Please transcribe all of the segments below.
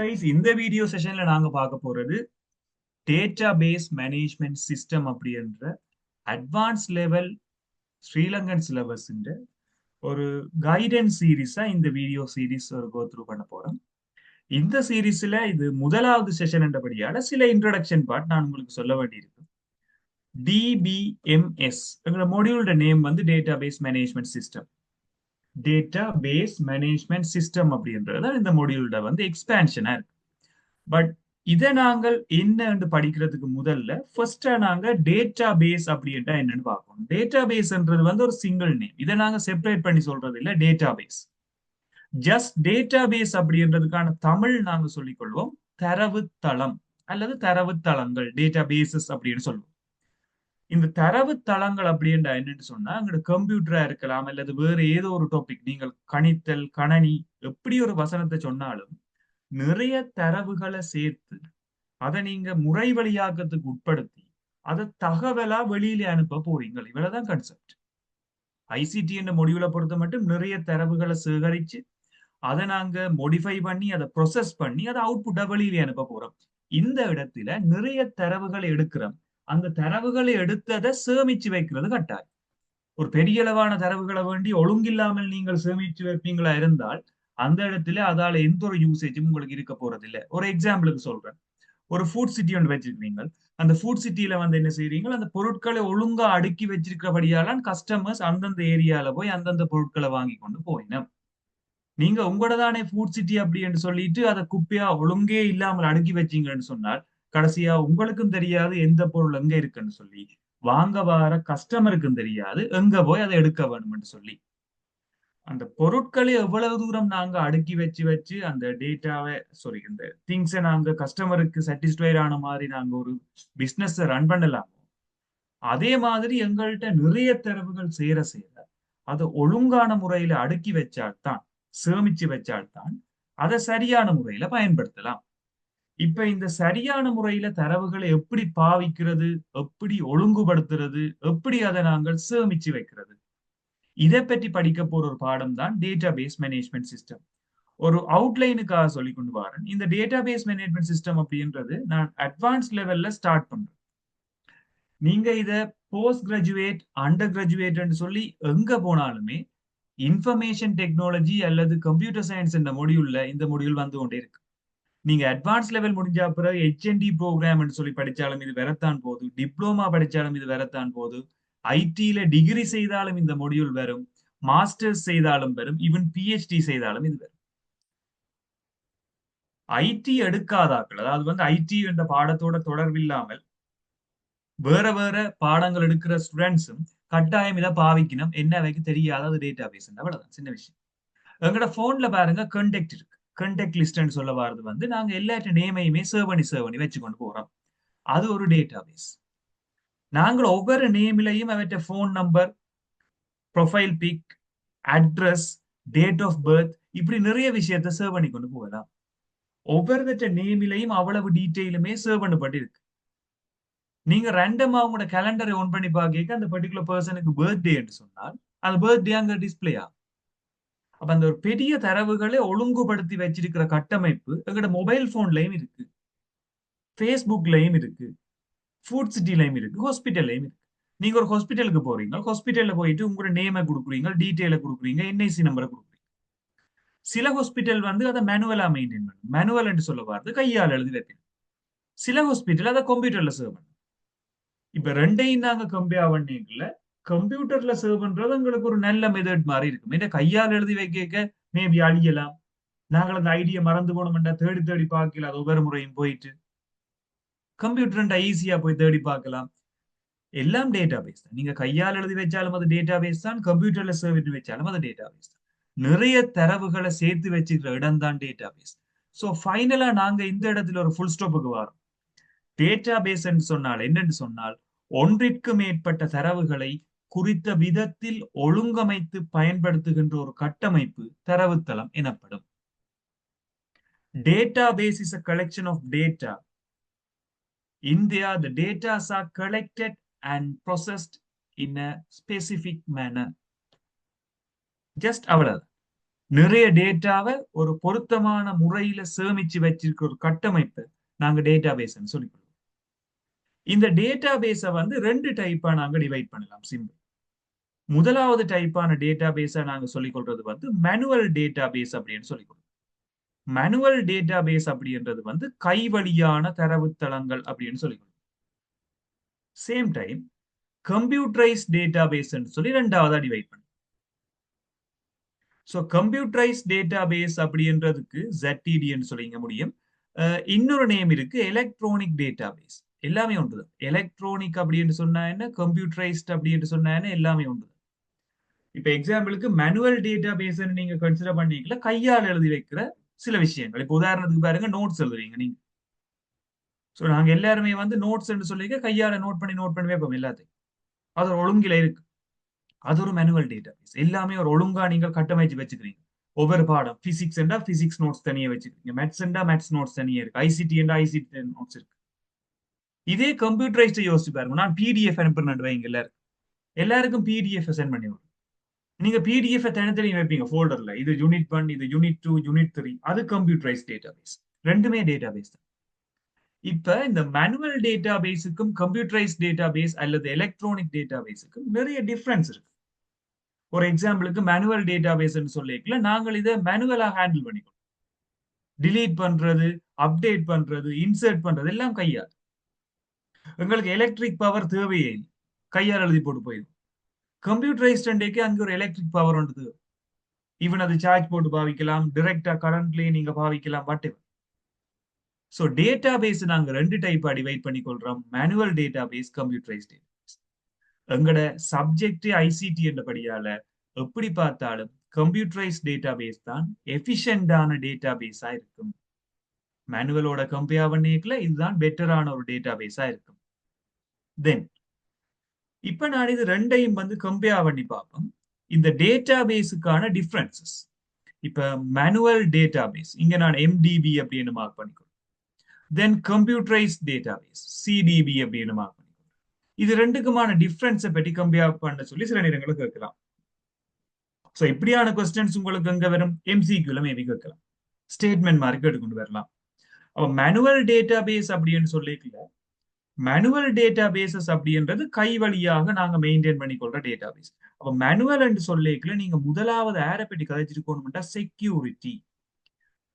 Guys இந்த video செஷன்ல நாங்க பார்க்க போறது டேட்டாபேஸ் மேனேஜ்மெண்ட் சிஸ்டம் அப்படின்ற அட்வான்ஸ் லெவல் ஸ்ரீலங்கன் சிலபஸ் ஒரு கைடன்ஸ் சீரீஸா இந்த வீடியோ சீரீஸ் ஒரு கோ த்ரூ பண்ண போறோம். இந்த சீரீஸ்ல இது முதலாவது செஷன் என்றபடியால சில இன்ட்ரோடக்ஷன் பார்ட் நான் உங்களுக்கு சொல்ல வேண்டியிருக்கு. டிபிஎம்எஸ் மொடியூலோட நேம் வந்து database management system. Database management system அப்படின்றது இந்த மொடியூலோட வந்து எக்ஸ்பேன்ஷனா இருக்கு. பட் இதை நாங்கள் என்னன்னு படிக்கிறதுக்கு முதல்ல ஃபர்ஸ்டா நாங்க டேட்டா பேஸ் அப்படின்ட்டா என்னன்னு பார்க்கணும். டேட்டா பேஸ்ன்றது வந்து ஒரு சிங்கிள் நேம். இதை நாங்க செப்பரேட் பண்ணி சொல்றது இல்ல. Data base just data base அப்படின்றதுக்கான தமிழ் நாங்க சொல்லிக்கொள்வோம் தரவுத்தளம் அல்லது தரவுத்தளங்கள், டேட்டா பேசஸ் அப்படின்னு சொல்லுவோம். இந்த தரவுத்தளங்கள் அப்படின்றா என்னன்னு சொன்னா அங்க கம்ப்யூட்டரா இருக்கலாம் அல்லது வேற ஏதோ ஒரு டாபிக், நீங்கள் கணித்தல் கணனி எப்படி ஒரு வசனத்தை சொன்னாலும் நிறைய தரவுகளை சேர்த்து அதை நீங்க முறை வழியாக்கத்துக்கு உட்படுத்தி அதை தகவலா வெளியில அனுப்ப போறீங்க. இவ்வளவுதான் கான்செப்ட். ஐசிடி என்ற மொடியூலை பொறுத்த மட்டும் நிறைய தரவுகளை சேகரிச்சு அதை நாங்க மோடிஃபை பண்ணி அதை ப்ரொசஸ் பண்ணி அதை அவுட்புட்டா வெளியில அனுப்ப போறோம். இந்த இடத்துல நிறைய தரவுகளை எடுக்கிறோம். அந்த தரவுகளை எடுத்ததை சேமிச்சு வைக்கிறது கட்டாயம். ஒரு பெரிய அளவான தரவுகளை வேண்டி ஒழுங்கில்லாமல் நீங்கள் சேமிச்சு வைப்பீங்களா இருந்தால் அந்த இடத்துல அதால எந்த ஒரு யூசேஜும் உங்களுக்கு இருக்க போறது இல்லை. ஒரு எக்ஸாம்பிளுக்கு சொல்றேன். ஒரு ஃபுட் சிட்டி ஒன்று வச்சிருக்கீங்க. அந்த ஃபுட் சிட்டியில வந்து என்ன செய்றீங்க, அந்த பொருட்களை ஒழுங்கா அடுக்கி வச்சிருக்கிறபடியால கஸ்டமர்ஸ் அந்தந்த ஏரியால போய் அந்தந்த பொருட்களை வாங்கி கொண்டு போயினோம். நீங்க உங்களோட தானே ஃபுட் சிட்டி அப்படின்னு சொல்லிட்டு அதை குப்பையா ஒழுங்கே இல்லாமல் அடுக்கி வச்சீங்கன்னு சொன்னால் கடைசியா உங்களுக்கும் தெரியாது எந்த பொருள் எங்க இருக்குன்னு சொல்லி, வாங்க வர கஸ்டமருக்கும் தெரியாது எங்க போய் அதை எடுக்க வேணும்னு சொல்லி. அந்த பொருட்களை எவ்வளவு தூரம் நாங்க அடுக்கி வச்சு வச்சு அந்த டேட்டாவை இந்த திங்ஸை நாங்க கஸ்டமருக்கு சாட்டிஸ்ஃபைட் ஆன மாதிரி நாங்க ஒரு பிசினஸ் ரன் பண்ணலாம். அதே மாதிரி எங்கள்கிட்ட நிறைய தரவுகள் சேர அதை ஒழுங்கான முறையில அடுக்கி வச்சால்தான், சேமிச்சு வச்சால்தான் அதை சரியான முறையில பயன்படுத்தலாம். இப்ப இந்த சரியான முறையில தரவுகளை எப்படி பாவிக்கிறது, எப்படி ஒழுங்குபடுத்துறது, எப்படி அதை நாங்கள் சேமிச்சு வைக்கிறது, இதை பற்றி படிக்க போற ஒரு பாடம் தான் டேட்டாபேஸ் மேனேஜ்மெண்ட் சிஸ்டம். ஒரு அவுட்லைனுக்காக சொல்லி கொண்டு வரேன். இந்த டேட்டாபேஸ் மேனேஜ்மெண்ட் சிஸ்டம் அப்படின்றது நான் அட்வான்ஸ் லெவல்ல ஸ்டார்ட் பண்றேன். நீங்க இத போஸ்ட் கிராஜுவேட், அண்டர் கிராஜுவேட் சொல்லி எங்க போனாலுமே இன்ஃபர்மேஷன் டெக்னாலஜி அல்லது கம்ப்யூட்டர் சயின்ஸ் இந்த மொடியூல் வந்து கொண்டே இருக்கு. நீங்க அட்வான்ஸ் லெவல் முடிஞ்ச பிறகு HND ப்ரோக்ராம் சொல்லி படிச்சாலும் இது வரத்தான் போகுது. டிப்ளோமா படிச்சாலும் இது வரத்தான் போகுது. ஐடியில டிகிரி செய்தாலும் இந்த மொடியூல் வரும். மாஸ்டர்ஸ் செய்தாலும் வரும். ஈவன் PhD செய்தாலும் இது வரும். ஐடி எடுக்காதாக்கள், அதாவது வந்து ஐடி என்ற பாடத்தோட தொடர்பில்லாமல் வேற வேற பாடங்கள் எடுக்கிற ஸ்டூடெண்ட்ஸும் கட்டாயம் இதை பாவிக்கணும். என்ன வைக்க தெரியாத அது டேட்டா பேஸ். அவ்வளவுதான், சின்ன விஷயம். எங்களோட போன்ல பாருங்க கண்டெக்ட் இருக்கு. கண்டெக்ட் லிஸ்ட்னு சொல்ல வர்றது வந்து நாங்க எல்லாற்ற நேமையுமே சேவ் பண்ணி வச்சுக்கொண்டு போறோம். அது ஒரு டேட்டா பேஸ். நாங்கள் ஒவ்வொரு நேமிலையும் அவற்ற phone number, profile pic, address, date of birth, இப்படி நிறைய விஷயத்த சேவ் பண்ணி கொண்டு போகலாம். ஒவ்வொருத்த நேமிலையும் அவ்வளவு டீட்டெயிலுமே சேவ் பண்ணப்பட்டு இருக்கு. நீங்க ரேண்டமா உங்களோட கேலண்டரை ஓன் பண்ணி பார்க்க அந்த பர்டிகுலர் பர்சனுக்கு பர்த்டே என்று சொன்னால் அந்த பர்த்டே அங்க டிஸ்பிளே ஆகும். அப்ப அந்த ஒரு பெரிய தரவுகளை ஒழுங்குபடுத்தி வச்சிருக்கிற கட்டமைப்பு எங்களோட மொபைல் போன்லயும் இருக்கு, ஃபேஸ்புக்லயும் இருக்கு, ஃபுட் சிட்டிலையும் இருக்கு, ஹாஸ்பிட்டல்லையும் இருக்கு. நீங்க ஒரு ஹாஸ்பிட்டலுக்கு போறீங்க, ஹாஸ்பிட்டல்ல போயிட்டு உங்களோட நேமை கொடுக்குறீங்க, டீட்டெயில கொடுக்குறீங்க, NIC நம்பரை கொடுக்குறீங்க. சில ஹாஸ்பிட்டல் வந்து அதை மேனுவலா மெயின்டைன் பண்ணும். மேனுவல் என்று சொல்ல பார்த்து கையால் எழுதி வைப்பீங்க. சில ஹாஸ்பிட்டல் அதை கம்ப்யூட்டர்ல சேவ் பண்ணும். இப்ப ரெண்டையும் நாங்க கம்பேர் பண்ணிக்கல. கம்ப்யூட்டர்ல சேவ் பண்றது உங்களுக்கு ஒரு நல்ல மெத்தட் மாதிரி இருக்கும். ஏன்னா கையால் எழுதி வைக்க மேபி அழியலாம். நாங்கள் அந்த ஐடியா மறந்து போனோம்னா தேடி தேடி பார்க்கல. அது ஒவ்வொரு முறையும் போயிட்டு கம்ப்யூட்டர் ஈஸியா போய் தேடி பார்க்கலாம். எல்லாம் டேட்டா பேஸ் தான். நீங்க கையால் எழுதி வச்சாலும் அது டேட்டா பேஸ் தான், கம்ப்யூட்டர்ல சேவ் பண்ணி வச்சாலும் அது டேட்டா பேஸ் தான். நிறைய தரவுகளை சேர்த்து வச்சுக்கிற இடம் தான் டேட்டா பேஸ். ஸோ ஃபைனலா நாங்க இந்த இடத்துல ஒரு ஃபுல் ஸ்டாப்புக்கு வரோம். டேட்டா பேஸ் என்று சொன்னால் என்னென்று சொன்னால் ஒன்றிற்கு மேற்பட்ட தரவுகளை குறித்த விதத்தில் ஒழுங்கமைத்து பயன்படுத்துகின்ற ஒரு கட்டமைப்பு தரவுத்தளம் எனப்படும். Database is a collection of data. In there, the data are collected and processed in a specific manner. Just அவ்வளவு. நிறைய டேட்டாவை ஒரு பொருத்தமான முறையில சேமிச்சு வச்சிருக்க ஒரு கட்டமைப்பு நாங்க டேட்டா பேஸ் சொல்லிக்கிறோம். இந்த டேட்டா பேஸை வந்து ரெண்டு டைப்பா நாங்க டிவைட் பண்ணலாம். சிம்பிள். முதலாவது டைப்பான டேட்டா பேஸை நாங்க சொல்லிக் கொள்றது வந்து மேனுவல் டேட்டா பேஸ் அப்படின்னு சொல்லிக்கிறோம். மேனுவல் டேட்டா பேஸ் அப்படின்றது வந்து கைவழியான தரவுத்தளங்கள் அப்படின்னு சொல்லிக்கிறோம். Same time computerise data base சொல்லி ரெண்டாவதா டிவைட் பண்ணி. ஸோ கம்ப்யூட்டரைஸ் டேட்டா பேஸ் அப்படின்றதுக்கு ZTD சொல்லிங்க முடியும். இன்னொரு நேம் இருக்கு, எலக்ட்ரானிக் டேட்டா பேஸ். எல்லாமே ஒன்றுதான். எலக்ட்ரானிக் அப்படின்னு சொன்னா என்ன, கம்ப்யூட்டரைஸ்ட் அப்படின்னு சொன்னா என்ன, எல்லாமே ஒன்றுதான். இப்ப எக்ஸாம்பிளுக்கு மேனுவல் டேட்டா பேஸ் நீங்க கன்சிடர் பண்ணீங்களா, கையால் எழுதி வைக்கிற சில விஷயங்கள். இப்ப உதாரணத்துக்கு பாருங்க, நோட்ஸ் எழுதுவீங்க நீங்க. ஸோ நாங்க எல்லாருமே வந்து நோட்ஸ் சொல்லிக்க கையால நோட் பண்ணி வைப்போம் எல்லாத்தையும். அது ஒரு ஒழுங்கில இருக்கு. அது ஒரு மேனுவல் டேட்டா பேஸ். எல்லாமே ஒரு ஒழுங்கா நீங்கள் கட்டமைச்சு வச்சுக்கிறீங்க. ஒவ்வொரு பாடம் பிசிக்ஸ் பிசிக்ஸ் நோட்ஸ் தனியா வச்சுக்கிறீங்க, மேத்ஸ் நோட்ஸ் தனியா இருக்கு, ஐசிடி நோட்ஸ் இருக்கு. இதே கம்ப்யூட்டரைஸ்ட் யோசிச்சு பாருங்க. நான் பிடிஎஃப் அனுப்புறேன் வைங்க, எல்லாருக்கும் பிடிஎஃப் சென்ட் பண்ணி விடும். நீங்க பிடிஎஃப் தனித்தனி வைப்பீங்க ஃபோல்டர்ல. இது யூனிட் 1, இது யூனிட் 2, யூனிட் 3. அது கம்ப்யூட்டரைஸ் டேட்டா பேஸ். ரெண்டுமே டேட்டா பேஸ் தான். இப்ப இந்த மேனுவல் டேட்டா பேஸுக்கும் கம்ப்யூட்டரைஸ் டேட்டா பேஸ் அல்லது எலக்ட்ரானிக் டேட்டா பேஸுக்கும் நிறைய டிஃபரன்ஸ் இருக்கு. ஒரு எக்ஸாம்பிளுக்கு மேனுவல் டேட்டா பேஸ் சொல்லிக்கல, நாங்கள் இதை மேனுவலா ஹேண்டில் பண்ணிக்கணும். டிலீட் பண்றது, அப்டேட் பண்றது, இன்சர்ட் பண்றது எல்லாம் கையால். உங்களுக்கு எலக்ட்ரிக் பவர் தேவையே இல்லை, கையால் எழுதி போட்டு போயிடும். கம்ப்யூட்டரைஸ்ட் அங்க ஒரு எலக்ட்ரிக் பவர் உண்டு. ஈவன் அது சார்ஜ் போட்டு பாவிக்கலாம், டிரெக்டா கரண்ட்லயே நீங்க பாவிக்கலாம், whatever. So data base நாங்க ரெண்டு டைப்பா டிவைட் பண்ணி கொள்றோம், manual data base, computerise data base. எங்கட சப்ஜெக்ட் ஐசிடி என்றபடியால எப்படி பார்த்தாலும் கம்ப்யூட்டரைஸ் டேட்டா பேஸ் தான் எஃபிஷியன்டான டேட்டா பேஸா இருக்கும். மேனுவலோட கம்பேர் பண்ணிக்கல இதுதான் பெட்டரான ஒரு டேட்டா பேஸா இருக்கும். தென் இப்ப நான் இது ரெண்டையும் வந்து கம்பேர் பண்ணி பார்ப்போம். இந்த டேட்டா பேஸுக்கான டிஃபரன்சஸ். இப்ப மேனுவல் டேட்டா பேஸ் இங்க நான் MDB அப்படின்னு மார்க் பண்ணிக்கிறேன். தென் கம்ப்யூட்டரைஸ் டேட்டா பேஸ் CDB அப்படின்னு மார்க் பண்ணிக்கிறேன். இது ரெண்டுக்குமான டிஃபரன்ஸை பற்றி கம்பேர் பண்ண சொல்லி சில நேரங்களை கேட்கலாம். ஸோ இப்படியான கொஸ்டின்ஸ் உங்களுக்கு எங்க வரும், MCQல மேபி கேட்கலாம், ஸ்டேட்மெண்ட் மாதிரி கேட்டுக்கொண்டு வரலாம். அப்ப மேனுவல் டேட்டா பேஸ் அப்படின்னு சொல்லிக்கல, மேனுவல் டேட்டா பேசஸ் அப்படின்றது கை வழியாக நாங்க மெயின்டைன் பண்ணிக்கொள்ற டேட்டா பேஸ். அப்ப மேனுவல் என்று சொல்லிக்கல, நீங்க முதலாவது ஆரை பற்றி கதைச்சிருக்கணும்னா செக்யூரிட்டி,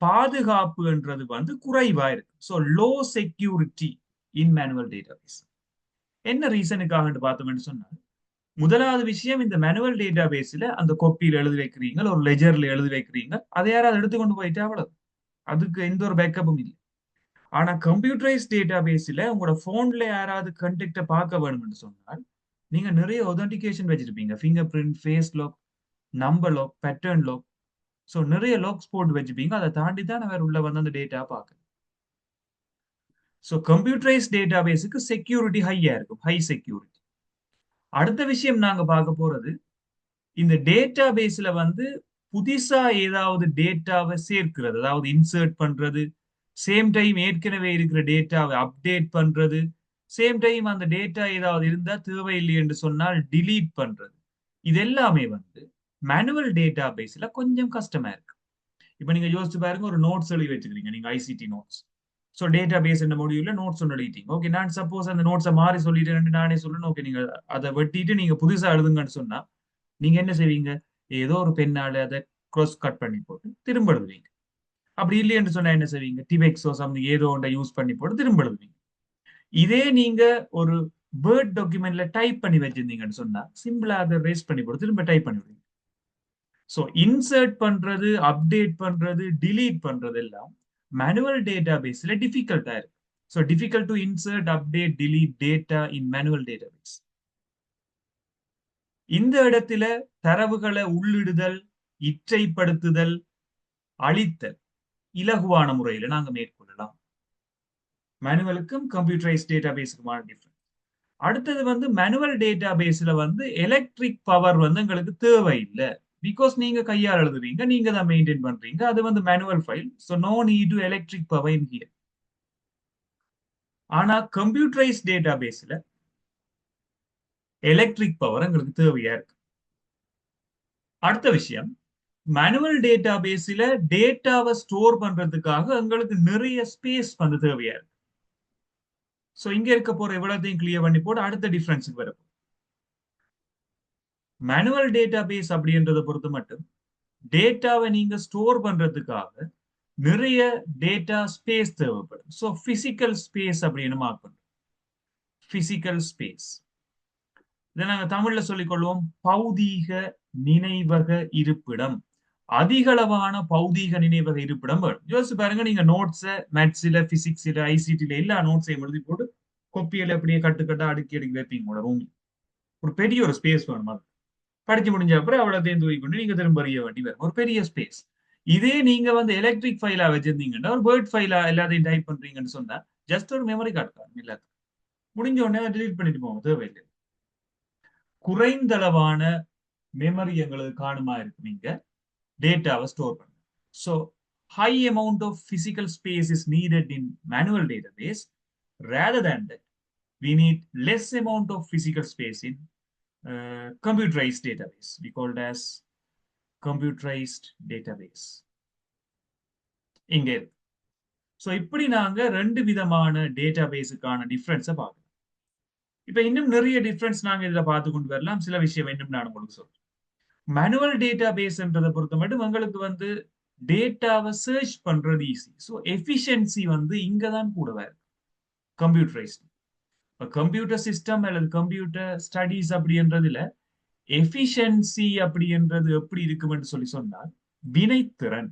பாதுகாப்புன்றது வந்து குறைவா இருக்கு. ஸோ லோ செக்யூரிட்டி இன் மேனுவல் டேட்டா பேஸ். என்ன ரீசனுக்காக பார்த்தோம்னு சொன்னா, முதலாவது விஷயம், இந்த மேனுவல் டேட்டா பேஸ்ல அந்த கொப்பியில் எழுதி வைக்கிறீங்க, ஒரு லெஜர்ல எழுதி வைக்கிறீங்க, அதை யாராவது எடுத்துக்கொண்டு போயிட்டு அவ்வளவு, அதுக்கு எந்த ஒரு பேக்கப்பும் இல்லை. ஆனா கம்ப்யூட்டரைஸ் டேட்டா பேஸ்ல உங்களோட போன்ல யாராவது கண்டெக்ட பார்க்க வேணும்னு சொன்னால் நீங்க நிறைய ஒதென்டிகேஷன் வச்சிருப்பீங்க, finger print, face lock, number lock, pattern lock. So நிறைய லாக்ஸ் போட்டு வச்சுப்பீங்க, அதை தாண்டி தான் அவர் உள்ள வந்து அந்த டேட்டா பார்க்க. ஸோ கம்ப்யூட்டரைஸ் டேட்டா பேஸுக்கு செக்யூரிட்டி ஹையா இருக்கும், ஹை செக்யூரிட்டி. அடுத்த விஷயம் நாங்க பார்க்க போறது, இந்த டேட்டா பேஸ்ல வந்து புதுசா ஏதாவது டேட்டாவை சேர்க்கிறது, அதாவது இன்சர்ட் பண்றது, சேம் டைம் ஏற்கனவே இருக்கிற டேட்டாவை அப்டேட் பண்றது, சேம் டைம் அந்த டேட்டா ஏதாவது இருந்தா தேவையில்லை என்று சொன்னால் டிலீட் பண்றது. இது எல்லாமே வந்து மேனுவல் டேட்டா பேஸ்ல கொஞ்சம் கஷ்டமா இருக்கு. இப்ப நீங்க யோசிச்சு பாருங்க, ஒரு நோட்ஸ் எழுதி வச்சுக்கிறீங்க நீங்க, ICT notes. So data base என்ன முடியல, நோட்ஸ் ஒன்று எழுதிட்டீங்க. ஓகே, நான் சப்போஸ் அந்த நோட்ஸை மாறி சொல்லிட்டேன் நானே சொல்லணும். ஓகே, நீங்க அதை வெட்டிட்டு நீங்க புதுசா எழுதுங்கன்னு சொன்னா நீங்க என்ன செய்வீங்க, ஏதோ ஒரு பெண்ணால அதை க்ரோஸ் கட் பண்ணி போட்டு திரும்ப எழுதுவீங்க. அப்படி இல்லைன்னு சொன்னா என்ன செய்வீங்க, டிபெக்ஸோ சம்திங் ஏதோ ஒன்றை யூஸ் பண்ணி போட்டு திரும்ப எழுதுவீங்க. இதே நீங்க ஒரு வேர்ட் டாக்குமெண்ட்ல டைப் பண்ணி வச்சிருந்தீங்கன்னு சொன்னா சிம்பிளா அதை வேஸ்ட் பண்ணி போட்டு திரும்ப டைப் பண்ணி விடுவீங்க. ஸோ இன்சர்ட் பண்றது, அப்டேட் பண்றது, டிலீட் பண்றது எல்லாம் மேனுவல் டேட்டா பேஸ்ல டிஃபிகல்ட்டா இருக்கு. So difficult to insert, update, delete data in manual data base. இந்த இடத்துல தரவுகளை உள்ளிடுதல், இற்றைப்படுத்துதல், அழித்தல் இலகுவான முறையில நாங்க மேற்கொள்ளலாம். மேனுவலுக்கும் கம்ப்யூட்டரைஸ் டேட்டா பேஸுக்குமான டிஃபரன்ஸ். அடுத்தது வந்து மேனுவல் டேட்டா பேஸ்ல வந்து எலக்ட்ரிக் பவர் வந்து எங்களுக்கு தேவையில்லை. பிகாஸ் நீங்க கையால் எழுதுவீங்க, நீங்க தான் மெயின்டைன் பண்றீங்க, அது வந்து manual file. So no need to electric power in here. ஆனா கம்ப்யூட்டரைஸ் டேட்டா பேஸ்ல எலக்ட்ரிக் பவர் எங்களுக்கு தேவையா இருக்கு. அடுத்த விஷயம், மேனுவல் டேட்டா பேஸ்ல டேட்டாவை ஸ்டோர் பண்றதுக்காக எங்களுக்கு நிறைய ஸ்பேஸ் வந்து தேவையா இருக்கு. ஸோ இங்க இருக்க போற இவ்வளத்தையும் கிளியர் பண்ணி போட்டு அடுத்த டிஃபரன்ஸுக்கு வரும். மேனுவல் டேட்டா பேஸ் அப்படின்றத பொறுத்த மட்டும் டேட்டாவை நீங்க ஸ்டோர் பண்றதுக்காக நிறைய டேட்டா ஸ்பேஸ் தேவைப்படும். ஸோ பிசிக்கல் ஸ்பேஸ் அப்படின்னு மார்க் பண்றோம். பிசிக்கல் ஸ்பேஸ் இதை நாங்க தமிழ்ல சொல்லிக் கொள்வோம் பௌதீக நினைவக இருப்பிடம். அதிகளவான பௌதீக நினைவக இருப்பிடம் வேணும். யோசிச்சு பாருங்க, நீங்க நோட்ஸ மேத்ஸ்ல பிசிக்ஸ்ல ஐசிடில எல்லா நோட்ஸையும் எழுதி போட்டு கொப்பியில அப்படியே கட்டுக்கட்டா அடுக்கி அடுக்கி வைப்பீங்க ரூம்ல. ஒரு பெரிய ஒரு ஸ்பேஸ் வேணும். அது படிச்சு முடிஞ்ச அப்புறம் அவ்வளவு தேர்ந்து போய் கொண்டு நீங்க திரும்ப அறிய வேண்டி வரும். ஒரு பெரிய ஸ்பேஸ். இதே நீங்க வந்து எலக்ட்ரிக் ஃபைலா வச்சிருந்தீங்கன்னா, ஒரு வேர்ட் ஃபைலா எல்லாத்தையும் டைப் பண்றீங்கன்னு சொன்னா ஜஸ்ட் ஒரு மெமரி கார்டு காணும் எல்லாத்துக்கும். முடிஞ்ச உடனே டிலீட் பண்ணிட்டு போவோம், தேவையில்லை. குறைந்தளவான மெமரி எங்களுக்கு காணுமா இருக்கு நீங்க டேட்டாவை ஸ்டோர் பண்ண. So high amount of physical space is needed in manual database. rather than that we need less amount of physical space in computerized database. We call it as computerized database. இங்க இருக்கு. So இப்படி நாங்க ரெண்டு விதமான டேட்டாபேஸுக்கான டிஃபரன்ஸை பார்க்கணும். இப்ப இன்னும் நிறைய டிஃபரன்ஸ் நாங்க இதுல பார்த்து கொண்டு வரலாம். சில விஷயம் இன்னும் நான் உங்களுக்கு சொல்றேன். மேனுவல் டேட்டா பேஸ்ன்றதை பொறுத்த மட்டும் எங்களுக்கு வந்து டேட்டாவை சர்ச் பண்றது ஈஸி. ஸோ எஃபிஷியன்சி வந்து இங்கதான் கூடவா இருக்கு கம்ப்யூட்டரைஸ்ட். இப்போ கம்ப்யூட்டர் சிஸ்டம் அல்லது கம்ப்யூட்டர் ஸ்டடீஸ் அப்படின்றதுல எஃபிஷியன்சி அப்படின்றது எப்படி இருக்கும்னு சொல்லி சொன்னால் வினைத்திறன்.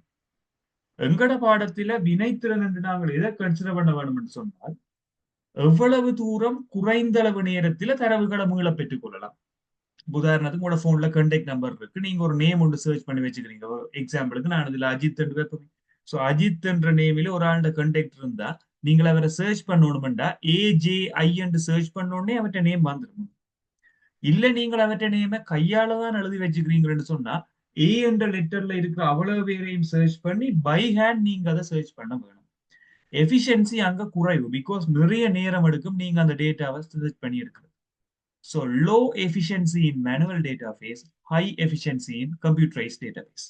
எங்கட பாடத்துல வினைத்திறன் என்று நாங்கள் எதை கன்சிடர் பண்ண வேண்டும் என்று சொன்னால் எவ்வளவு தூரம் குறைந்த அளவு நேரத்தில் தரவுகளை மீள பெற்றுக் கொள்ளலாம். உதாரணத்துக்கு உங்களோட போன்ல கண்டெக்ட் நம்பர் இருக்கு, நீங்க ஒரு நேம் ஒன்று சர்ச் பண்ணி வச்சுக்கிறீங்க. எக்ஸாம்பிளுக்கு நான் இதுல அஜித் என்று வைப்பேன். ஸோ அஜித் என்ற நேமில ஒரு ஆண்ட கண்டெக்ட் இருந்தா நீங்கள் அவரை சர்ச் பண்ணணும்டா AJI என்று சர்ச் பண்ணோடனே அவற்ற நேம் வந்துடும். இல்ல நீங்கள் அவற்ற நேம கையால தான் எழுதி வச்சுக்கிறீங்கன்னு சொன்னா ஏ என்ற லெட்டர்ல இருக்கிற அவ்வளவு பேரையும் சர்ச் பண்ணி பை ஹேண்ட் நீங்க அதை சர்ச் பண்ண வேணும். எஃபிஷியன்சி அங்க குறைவு. பிகாஸ் நிறைய நேரம் எடுக்கும் நீங்க அந்த டேட்டாவை சர்ச் பண்ணி எடுக்கிறது. So low efficiency in manual database, high efficiency in computerized database.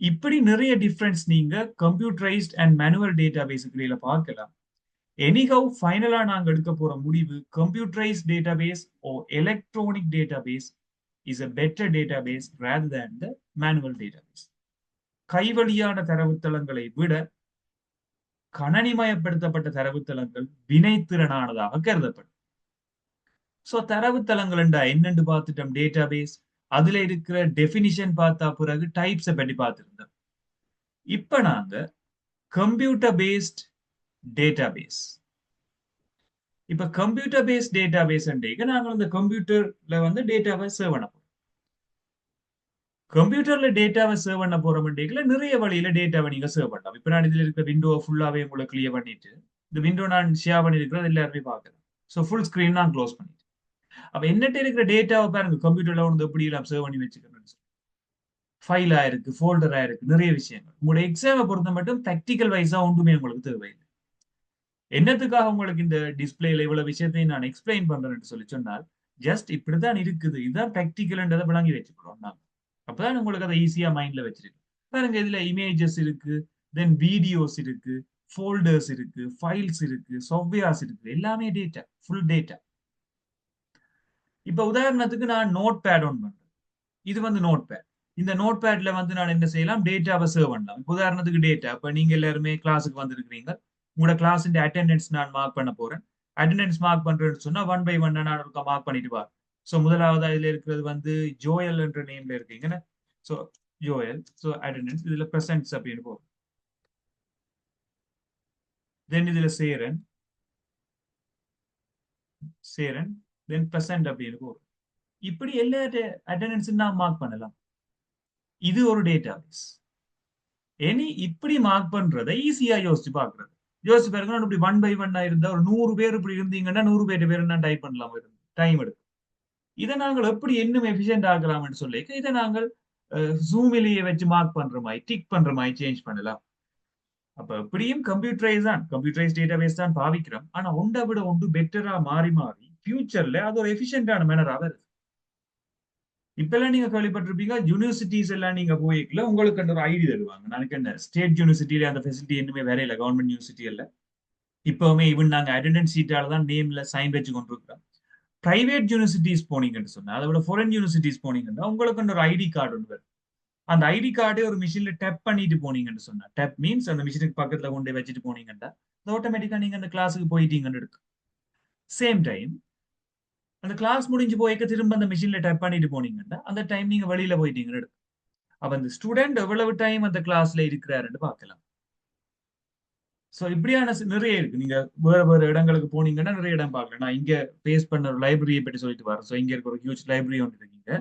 இப்படி நிறைய டிஃபரன்ஸ் நீங்க கம்ப்யூட்டரைஸ்ட் அண்ட் மேனுவல் டேட்டாபேஸுக்கு பார்க்கலாம். எனிஹவ் ஃபைனலா நாங்க எடுக்க போற முடிவு computerised database or electronic database is a better database rather than the manual database. கைவழியான தரவுத்தளங்களை விட கணனிமயப்படுத்தப்பட்ட தரவுத்தளங்கள் வினைத்திறனானதாக கருதப்படும். ஸோ தரவுத்தளங்கள் என்னென்று பார்த்துட்டோம். டேட்டாபேஸ், அதுல இருக்கிற டெபினிஷன் பார்த்தா பிறகு டைப்ஸை பற்றி பார்த்துருந்தோம். இப்ப நாங்க கம்ப்யூட்டர் பேஸ்ட் டேட்டாபேஸ். இப்ப கம்ப்யூட்டர் பேஸ்ட் டேட்டாபேஸ் நாங்க இந்த கம்ப்யூட்டர்ல வந்து டேட்டாவை சர்வ் பண்ண போறோம். கம்ப்யூட்டர்ல டேட்டாவை சர்வ் பண்ண போறோம் நிறைய வழியில டேட்டாவை நீங்க சர்வ் பண்ணலாம். இப்ப நான் இதுல இருக்கிற விண்டோ ஃபுல்லாவே உங்களுக்கு கிளியர் பண்ணிட்டு இந்த விண்டோ நான் ஷேர் பண்ணிருக்கிறது எல்லாருமே பார்க்கலாம். ஸோ ஃபுல் ஸ்கிரீன் நான் க்ளோஸ் பண்ணிட்டு அப்ப என்னட்ட இருக்கிற டேட்டாவை பாருங்க கம்ப்யூட்டர்ல வந்து எப்படி எல்லாம் சேவ் பண்ணி வச்சுக்கணும். ஃபைலா இருக்கு, ஃபோல்டரா இருக்கு, நிறைய விஷயங்கள். உங்களோட எக்ஸாமை பொறுத்த மட்டும் ப்ராக்டிக்கல் வைஸா ஒன்றுமே உங்களுக்கு தேவையில்லை. என்னத்துக்காக உங்களுக்கு இந்த டிஸ்பிளேல இவ்வளவு விஷயத்தையும் நான் எக்ஸ்பிளைன் பண்றேன்னு சொல்லி சொன்னால் ஜஸ்ட் இப்படிதான் இருக்குது, இதுதான் ப்ராக்டிக்கல்ன்றதை விளங்கி வச்சுக்கிறோம் நாங்க. அப்பதான் உங்களுக்கு அதை ஈஸியா மைண்ட்ல வச்சிருக்கு. பாருங்க இதுல இமேஜஸ் இருக்கு, தென் வீடியோஸ் இருக்கு, ஃபோல்டர்ஸ் இருக்கு, ஃபைல்ஸ் இருக்கு, சாஃப்ட்வேர்ஸ் இருக்கு, எல்லாமே டேட்டா, ஃபுல் டேட்டா. இப்ப உதாரணத்துக்கு நான் நோட் பேட் ஒன் பண்றேன். இது வந்து நோட் பேட். இந்த நோட் பேட்ல வந்து நான் என்ன செய்யலாம், டேட்டாவை சர்வ் பண்ணலாம். இப்ப உதாரணத்துக்கு டேட்டா, இப்ப நீங்க எல்லாருமே கிளாஸுக்கு வந்திருக்கிறீங்க, உங்களோட கிளாஸ் அட்டெண்டன்ஸ் நான் மார்க் பண்ண போறேன். அட்டெண்டன்ஸ் மார்க் பண்றேன்னு சொன்னா 1 by 1 நான் ஒரு மார்க் பண்ணிட்டு வா. ஸோ முதலாவது இதுல இருக்கிறது வந்து ஜோயல் என்ற நேம்ல இருக்கீங்க. ஸோ ஜோயல், ஸோ அட்டெண்டன்ஸ் இதுல பிரசன்ட்ஸ் அப்படின்னு போகும். தென் இதுல சேரன், சேரன், தென் பிரசன்ட் அப்படின்னு போகும். இப்படி எல்லா அட்டெண்டன்ஸ் நான் மார்க் பண்ணலாம். இது ஒரு டேட்டாபேஸ். இனி இப்படி மார்க் பண்றதை ஈஸியா யோசிச்சு பாக்குறது. யோசிச்சு பாருங்க, இப்படி 1 by 1 இருந்தா ஒரு 100 பேர் இப்படி இருந்தீங்கன்னா 100 பேர் நான் டைப் பண்ணலாம், டைம் எடுக்கும். இதை நாங்கள் எப்படி இன்னும் எஃபிஷியன்ட் ஆகலாம்னு சொல்லி இதை நாங்கள் ஜூமிலேயே வச்சு மார்க் பண்ற மாதிரி, டிக் பண்ற மாதிரி சேஞ்ச் பண்ணலாம். அப்ப எப்படியும் கம்ப்யூட்டரைஸ் டேட்டாபேஸ் தான் பாவிக்கிறோம். ஆனா ஒன்றை விட ஒன்று பெட்டரா மாறி மாறி ஃபியூச்சர்ல அது ஒரு எஃபிஷியன்டான மேனரா வருது. இப்ப எல்லாம் நீங்க கேள்விப்பட்டிருப்பீங்க, யூனிவர்சிட்டிஸ் எல்லாம் நீங்க போய்க்கல உங்களுக்கு ஒரு ஐடி தருவாங்க. நாளைக்கு என்ன ஸ்டேட் யூனிவர்சிட்டியில அந்த ஃபெசிலிட்டி இன்னுமே வேற இல்ல, கவர்மெண்ட் யூனிவர்சிட்டி இல்ல. இப்பவுமே ஈவன் நாங்க அட்டெண்டன்ஸ் ஷீட்டால தான் நேம்ல சைன் வச்சு கொண்டு இருக்கிறோம். பிரைவேட் யூனிவர்சிட்டிஸ் போனீங்கன்னு சொன்னா, அதை விட ஃபாரின் யூனிவர்சிட்டிஸ் போனீங்கன்னா உங்களுக்கு ஒரு ஐடி கார்டு ஒன்று வரும். அந்த ஐடி கார்டே ஒரு மிஷின்ல டேப் பண்ணிட்டு போனீங்கன்னு சொன்னா, டேப் மீன்ஸ் அந்த மிஷினுக்கு பக்கத்துல கொண்டு வச்சுட்டு போனீங்கன்னா ஆட்டோமேட்டிக்கா நீங்க அந்த கிளாஸுக்கு போயிட்டீங்கன்னு இருக்கு. சேம் டைம் அந்த கிளாஸ் முடிஞ்சு போய்க்க திரும்ப அந்த மிஷின்ல டேப் பண்ணிட்டு போனீங்கன்னா அந்த டைம் நீங்க வெளியில போயிட்டீங்கன்னு இருக்கு. அப்ப அந்த ஸ்டூடெண்ட் எவ்வளவு டைம் அந்த கிளாஸ்ல இருக்கிறாருன்னு பார்க்கலாம். சோ இப்படியான நிறைய இருக்கு. நீங்க வேற வேற இடங்களுக்கு போனீங்கன்னா நிறைய இடம் பார்க்கலாம். நான் இங்க பேஸ் பண்ண ஒரு லைப்ரரியை பற்றி சொல்லிட்டு வரேன். சோ இங்க இருக்க ஒரு ஹியூஜ் லைப்ரரி ஒன்று இருக்கீங்க.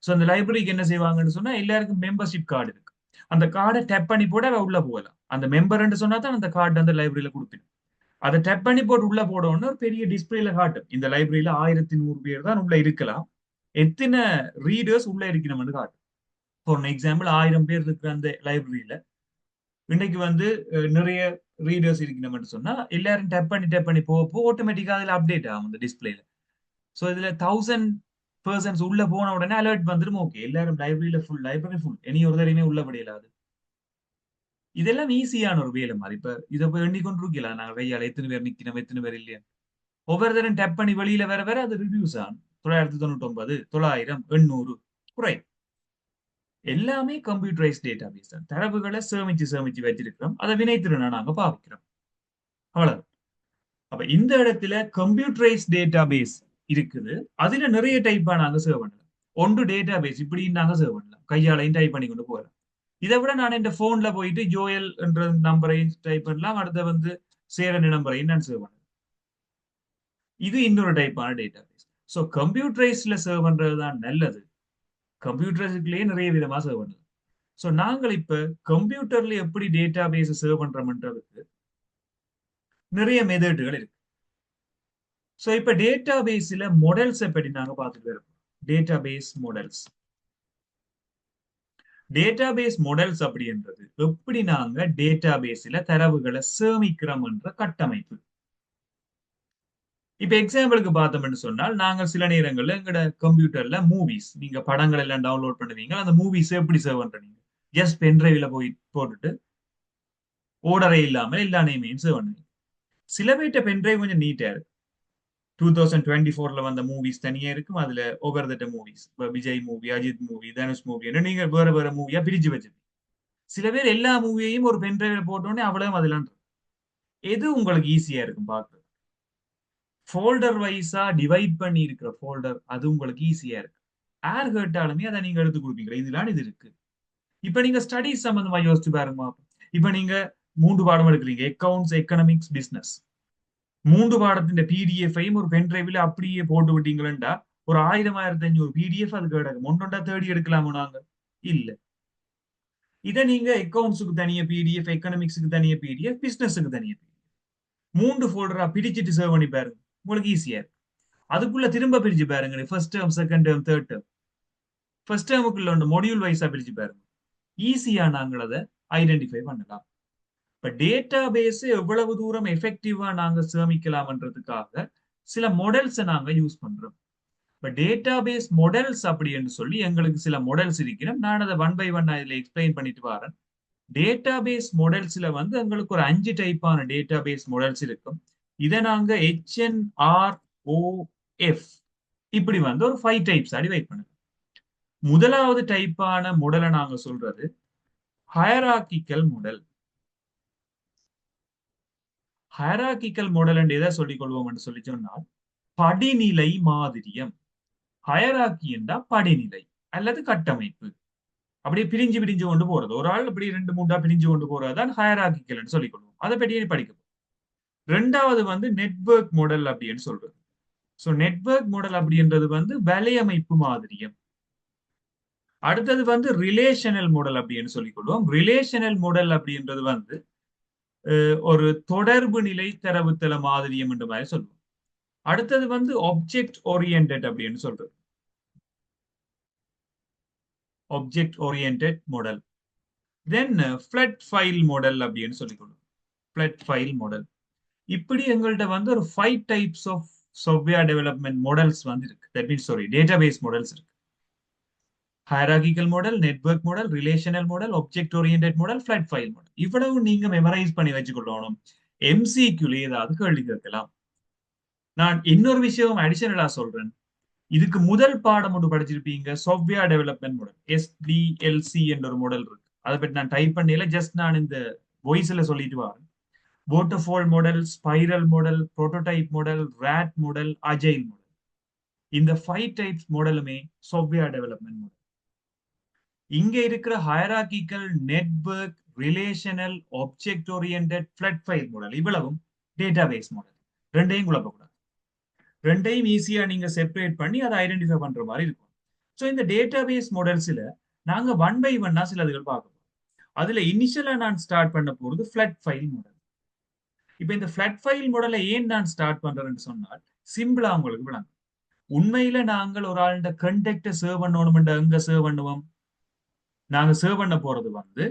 சோ அந்த லைப்ரரிக்கு என்ன செய்வாங்கன்னு சொன்னா, எல்லாருக்கும் மெம்பர்ஷிப் கார்டு இருக்கு. அந்த கார்டை டேப் பண்ணி போட அவ உள்ள போகலாம். அந்த மெம்பர்ன்னு சொன்னா தான் அந்த கார்டு அந்த லைப்ரரியில கொடுப்பேன். அதை டேப் பண்ணி போட்டு உள்ள போடணும்னு ஒரு பெரிய டிஸ்பிளேல காட்டும். இந்த லைப்ரரியில 1100 பேர் தான் உள்ள இருக்கலாம், எத்தனை ரீடர்ஸ் உள்ள இருக்கணும்னு காட்டும். ஃபார் எக்ஸாம்பிள் 1000 பேர் இருக்கிற அந்த லைப்ரரியில இன்னைக்கு வந்து நிறைய ரீடர்ஸ் இருக்கணும்னு சொன்னா எல்லாரும் டேப் பண்ணி போக ஆட்டோமேட்டிக்கா அதுல அப்டேட் ஆகும் அந்த டிஸ்பிளேல. சோ இதுல 1000 பர்சன்ஸ் உள்ள போன உடனே அலர்ட் வந்துடும். ஓகே, எல்லாரும் லைப்ரரியில ஃபுல், லைப்ரரி ஃபுல், இனி ஒரு தடையுமே உள்ள படியலாது. இதெல்லாம் ஈஸியான ஒரு வேலை மாதிரி. இப்ப இதை போய் எண்ணிக்கொண்டு இருக்கலாம், நாங்க கையால எத்தனை பேர் நிக்கணும் எத்தனை பேர் இல்லையா. ஒவ்வொரு தரம் டேப் பண்ணி வெளியில வேற வேற அது ரிடியூஸ் ஆகும். 999, 900, 800 குறை. எல்லாமே கம்ப்யூட்டரைஸ் டேட்டா பேஸ் தான். தரவுகளை சேமிச்சு சேமிச்சு வச்சிருக்கிறோம், அதை வினைத்திறனா நாங்க பாவிக்கிறோம். அவ்வளவு. அப்ப இந்த இடத்துல கம்ப்யூட்டரைஸ் டேட்டா பேஸ் இருக்குது. அதுல நிறைய டைப்பா நாங்க சேவ் பண்ணலாம். ஒன்று டேட்டா பேஸ் இப்படி நாங்க சேவ் பண்ணலாம், கையாலையும் டைப் பண்ணி கொண்டு போகலாம். இதை விட நான் இந்த போன்ல போயிட்டு ஜோயல் என்ற நம்பரையும் டைப் பண்ணலாம், அடுத்த வந்து சேரன் நம்பரையும் நான் சேவ் பண்ணலாம். இது இன்னொரு டைப்பான டேட்டா பேஸ். ஸோ கம்ப்யூட்டரைஸ்ல சேவ் பண்றது தான் நல்லது. கம்ப்யூட்டர்ஸ்லயே நிறைய விதமா சேவ் பண்ணலாம். ஸோ நாங்கள் இப்ப கம்ப்யூட்டர்ல எப்படி டேட்டா பேஸ் சேவ் பண்றோம்ன்றதுக்கு நிறைய மெத்தட்கள் இருக்கு. ஸோ இப்ப டேட்டா பேஸ்ல மாடல்ஸ் பற்றி நாங்க பார்த்துட்டு இருக்கோம். Data base models. Data base models அப்படின்றது எப்படி நாங்க டேட்டா பேஸ்ல தரவுகளை சேமிக்கிறோம் என்ற கட்டமைப்பு. இப்ப எக்ஸாம்பிளுக்கு பார்த்தோம்னு சொன்னால், நாங்க சில நேரங்கள்ல எங்கட கம்ப்யூட்டர்ல மூவிஸ், நீங்க படங்கள் எல்லாம் டவுன்லோட் பண்ணுவீங்க, அந்த மூவிஸ் எப்படி சேவ் பண்றீங்க? ஜஸ்ட் பென்டிரைவ்ல போய் போட்டுட்டு ஓர்டரே இல்லாமல் எல்லா நேமையும் சேவ் பண்ணுவீங்க. சில பேர்ட்ட பென்டிரைவ் கொஞ்சம் நீட்டா இருக்கு. 2024ல வந்த மூவிஸ் தனியா இருக்கும், அதுல ஒவ்வொரு தட்ட movies, Vijay movie, Ajith movie, Dhanush movie, நீங்க வேற வேற மூவியா பிரிச்சு வச்சிருக்கீங்க. சில பேர் எல்லா மூவியையும் ஒரு பென்டிரைவ்ல போட்டோடனே அவ்வளவு அதுல எது உங்களுக்கு ஈஸியா இருக்கும் பார்க்க? ஃபோல்டர் வைஸா டிவைட் பண்ணி இருக்கிற ஃபோல்டர், அது உங்களுக்கு ஈஸியா இருக்கு. யார் கேட்டாலுமே அதை நீங்க எடுத்து கொடுப்பீங்க, இதெல்லாம் இது இருக்கு. இப்ப நீங்க ஸ்டடிஸ் சம்பந்தமா யோசிச்சு பாருங்க. இப்ப நீங்க 3 பாடம் எடுக்கிறீங்க, அக்கவுண்ட்ஸ், எக்கனாமிக்ஸ், பிசினஸ். 3 பாடத்தின் பிடிஎஃப்ஐயும் ஒரு பென் டிரைவ்ல அப்படியே போட்டு விட்டீங்களா, ஒரு 1000 1500 பிடிஎஃப் அது கிடக்கும். ஒன்றொண்டா தேடி எடுக்கலாமோ நாங்க? இல்ல. இதை நீங்க அக்கவுண்ட்ஸுக்கு தனியா பிடிஎஃப், எக்கனாமிக்ஸுக்கு தனியா பிடிஎஃப், பிசினஸுக்கு தனியா பிடிஎஃப், 3 ஃபோல்டரா பிரிச்சுட்டு சேவ் பண்ணி பாருங்க, உங்களுக்கு ஈஸியா இருக்கு. அதுக்குள்ள திரும்ப பிரிச்சு பாருங்க, first term, second term, third term. First டேர்முக்குள்ள ஒன்று மாடியூல் வைஸா பிரிச்சு பாருங்க, ஈஸியா நாங்கள் அதை ஐடென்டிஃபை பண்ணலாம். இப்ப டேட்டா பேஸ் எவ்வளவு தூரம் எஃபெக்டிவா நாங்க சேமிக்கலாம்ன்றதுக்காக சில மாடல்ஸ் நாங்க யூஸ் பண்றோம். இப்ப டேட்டா பேஸ் மாடல்ஸ் அப்படின்னு சொல்லி எங்களுக்கு சில மாடல்ஸ் இருக்கிறோம். நான் அதை ஒன் பை ஒன் இதுல எக்ஸ்பிளைன் பண்ணிட்டு வரேன். டேட்டா பேஸ் மாடல்ஸ்ல வந்து எங்களுக்கு ஒரு 5 டைப்பான டேட்டா பேஸ் மாடல்ஸ் இருக்கும். இதை நாங்க HNROF இப்படி வந்து ஒரு 5 டைப்ஸ் டிவைட் பண்ணுங்க. முதலாவது டைப்பான மாடலை நாங்க சொல்றது ஹயரார்கிக்கல் மாடல். ஹயரார்கிக்கல் மாடல் என்று எதை சொல்லிக் கொள்வோம் என்று சொல்லி சொன்னால், படிநிலை மாதிரியம். ஹயரார்கி என்றா படிநிலை அல்லது கட்டமைப்பு. அப்படியே பிரிஞ்சு பிரிஞ்சு கொண்டு போறது, ஒரு ஆள் அப்படி 2 3 பிரிஞ்சு கொண்டு போறதுதான் ஹயரார்கிக்கல் சொல்லிக் கொள்வோம். அதை பற்றி படிக்கும். ரெண்டாவது வந்து நெட்வொர்க் மாடல் அப்படின்னு சொல்றது. சோ நெட்வொர்க் மாடல் அப்படின்றது வந்து வலையமைப்பு மாதிரியம். அடுத்தது வந்து ரிலேஷனல் மாடல் அப்படின்னு சொல்லிக் கொள்வோம். ரிலேஷனல் மாடல் அப்படின்றது வந்து ஒரு தொடர்பு நிலை தரவுத்தள மாதிரியம் என்ற மாதிரி சொல்லுவோம். அடுத்தது வந்து ஆப்ஜெக்ட் ஓரியன்டட் அப்படின்னு சொல்றது. Object oriented model. Then flat file model அப்படின்னு சொல்லிக் கொள்வோம். Flat file model. இப்படி எங்கள்கிட்ட வந்து ஒரு 5 types of software development models வந்து இருக்கு. That means sorry, database models இருக்கு. Hierarchical model, network model, relational model, object oriented model, flat file model. இவ்வளவு நீங்க மெமரைஸ் பண்ணி வச்சுக்கொள்ளணும். எம்சிக்யூல ஏதாவது கேள்வி கேட்கலாம். நான் இன்னொரு விஷயம் அடிஷனலா சொல்றேன். இதுக்கு முதல் பாடம் ஒன்று படிச்சிருப்பீங்க, சாஃப்ட்வேர் டெவலப்மெண்ட் மாடல், SDLC என்ற ஒரு மாடல் இருக்கு. அதை பற்றி நான் டைப் பண்ணல, ஜஸ்ட் நான் இந்த வாய்ஸ்ல சொல்லிட்டு வரேன். Waterfall model, spiral model, prototype model, RAD model, agile model. இந்த 5 டைப்ஸ் மாடலுமே சாஃப்ட்வேர் டெவலப்மெண்ட் மாடல். இங்க இருக்கிற hierarchical, network, relational, object oriented, flat file model இவ்வளவும் டேட்டாபேஸ் மாடல். ரெண்டையும் குழப்பக்கூடாது. ரெண்டையும் ஈஸியா நீங்க செப்பரேட் பண்ணி அதை ஐடென்டிஃபை பண்ற மாதிரி இருக்கும். ஸோ இந்த டேட்டாபேஸ் மாடல்ஸ்ல நாங்க ஒன் பை ஒன்னா சிலதுகள் பார்க்கணும். அதுல இனிஷியலா நான் ஸ்டார்ட் பண்ண போறது ஃபிளாட் ஃபைல் மாடல். இப்ப இந்த ஃபிளாட் ஃபைல் மாடலை ஏன் நான் ஸ்டார்ட் பண்றேன்னு சொன்னால் சிம்பிளா உங்களுக்கு விளங்கும். உண்மையில நாங்கள் ஒரு ஆளுட கண்டெக்ட சர்வ் பண்ணணும்ன்ற எங்க சர்வ் பண்ணுவோம்? நாங்க சர்வ் பண்ண போறது வந்து